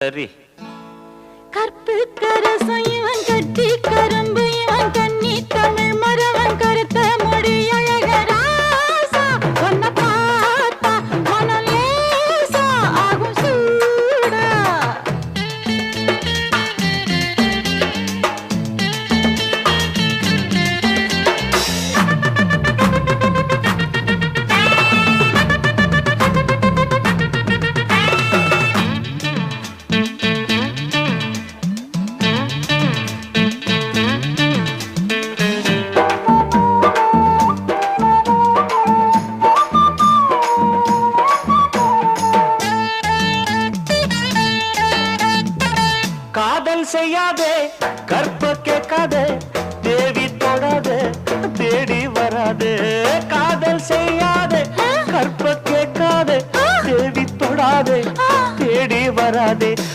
சரி. கற்பு கரசம் இவன் கட்டி கரும்பு இவன் கண்ணி தமிழ் மரவன் கருத்த மொழி அழகராசா உன்னை பார்த்தா மனம் லேசா ஆகும் சூடா. காதல் செய்யாதே, கற்ப கேட்காதே, தேவி தொடாதே, தேடி வராதே. காதல் செய்யாதே, கற்ப கேட்காதே, தேவி தொடாதே, தேடி வராதே.